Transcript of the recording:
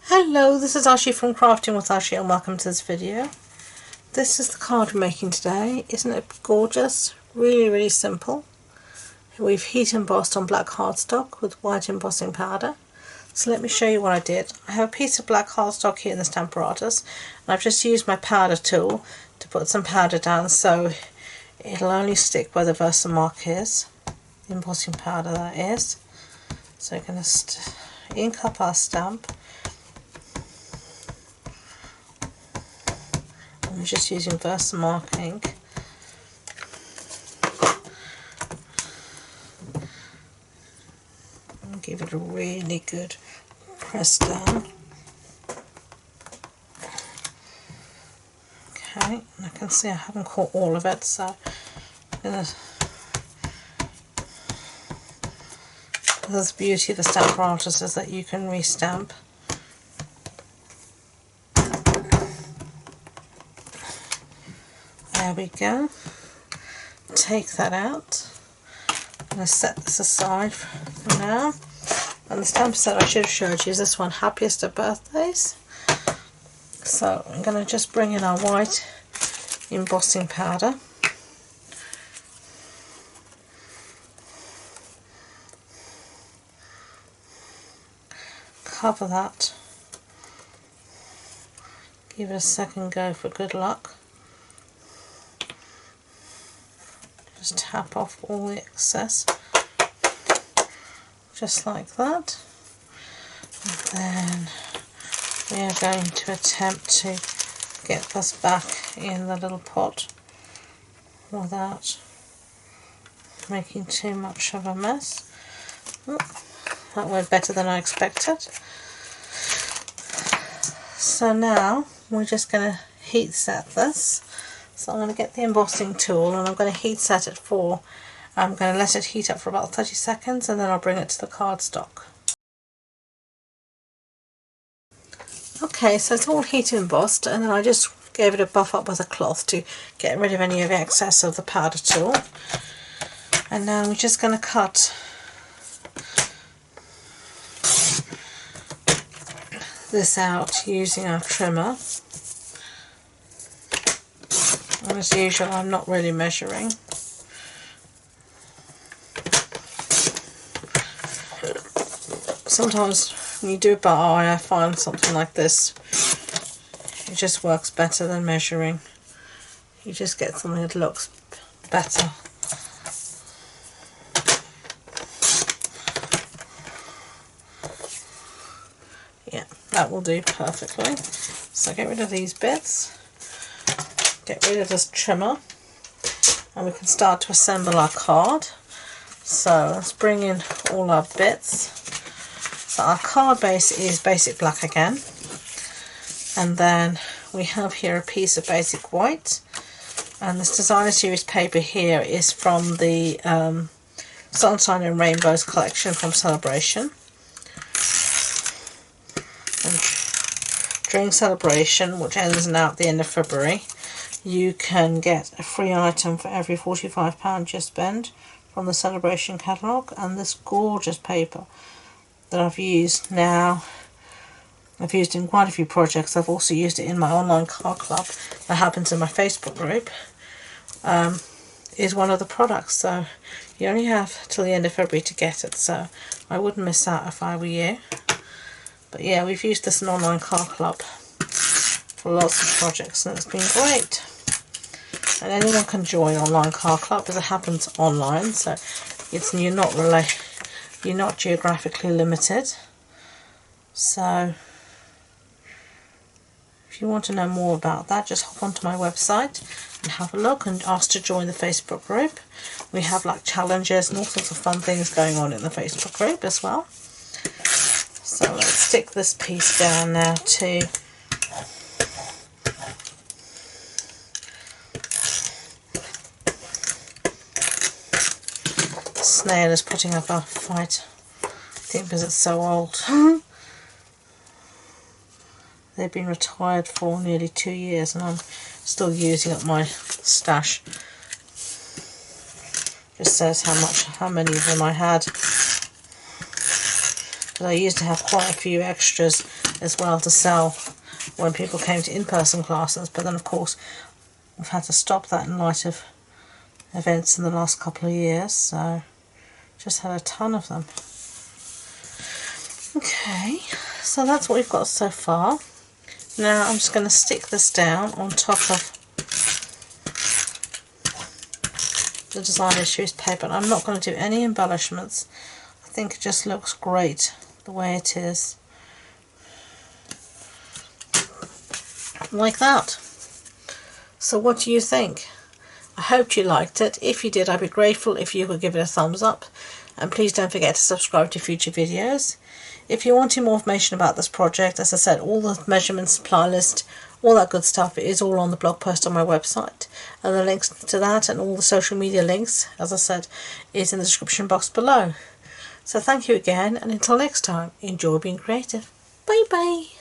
Hello, this is Ashee from Crafting with Ashee and welcome to this video. This is the card we're making today. Isn't it gorgeous? Really simple. We've heat embossed on black cardstock with white embossing powder. So let me show you what I did. I have a piece of black cardstock here in the Stampin' and I've just used my powder tool to put some powder down so it'll only stick where the Versamark is. The embossing powder that is. So we're going to ink up our stamp. I'm just using Versamark ink. And give it a really good press down. Okay, and I can see I haven't caught all of it, so I'm gonna. The beauty of the Stampin' Artist is that you can restamp. There we go. Take that out. I'm going to set this aside for now. And the stamp set I should have showed you is this one, Happiest of Birthdays. So I'm going to just bring in our white embossing powder. Cover that. Give it a second go for good luck. Just tap off all the excess, just like that. And then we are going to attempt to get this back in the little pot without making too much of a mess. Oh, that went better than I expected. So now we're just going to heat set this. So I'm going to get the embossing tool and I'm going to heat set it for, I'm going to let it heat up for about 30 seconds and then I'll bring it to the cardstock. Okay, so it's all heat embossed and then I just gave it a buff up with a cloth to get rid of any of the excess of the powder tool. And now we're just going to cut this out using our trimmer. And as usual, I'm not really measuring. Sometimes when you do it by eye, I find something like this, it just works better than measuring. You just get something that looks better. Yeah, that will do perfectly. So get rid of these bits. Get rid of this trimmer and we can start to assemble our card. So let's bring in all our bits. So our card base is basic black again, and then we have here a piece of basic white, and this designer series paper here is from the Sunshine and Rainbows collection from Celebration. And during Celebration, which ends now at the end of February, you can get a free item for every £45 you spend from the Celebration catalogue, and this gorgeous paper that I've used now. I've used in quite a few projects. I've also used it in my online card club that happens in my Facebook group. Is one of the products, so you only have till the end of February to get it, so I wouldn't miss out if I were you. But yeah, we've used this in online card club for lots of projects and it's been great. And anyone can join online card club because it happens online, so you're not geographically limited. So if you want to know more about that, just hop onto my website and have a look and ask to join the Facebook group. We have like challenges and all sorts of fun things going on in the Facebook group as well. So let's stick this piece down now to Snail is putting up a fight, I think because it's so old. They've been retired for nearly 2 years and I'm still using up my stash. Just says how many of them I had. because I used to have quite a few extras as well to sell when people came to in-person classes, but then of course we've had to stop that in light of events in the last couple of years, so just had a ton of them. Okay, so that's what we've got so far. Now I'm just going to stick this down on top of the Design Issues paper. I'm not going to do any embellishments. I think it just looks great the way it is. Like that. So what do you think? I hope you liked it. If you did, I'd be grateful if you could give it a thumbs up, and please don't forget to subscribe to future videos. If you want more information about this project, as I said, all the measurements, supply list, all that good stuff, it is all on the blog post on my website, and the links to that and all the social media links, as I said, is in the description box below. So thank you again, and until next time, enjoy being creative. Bye bye.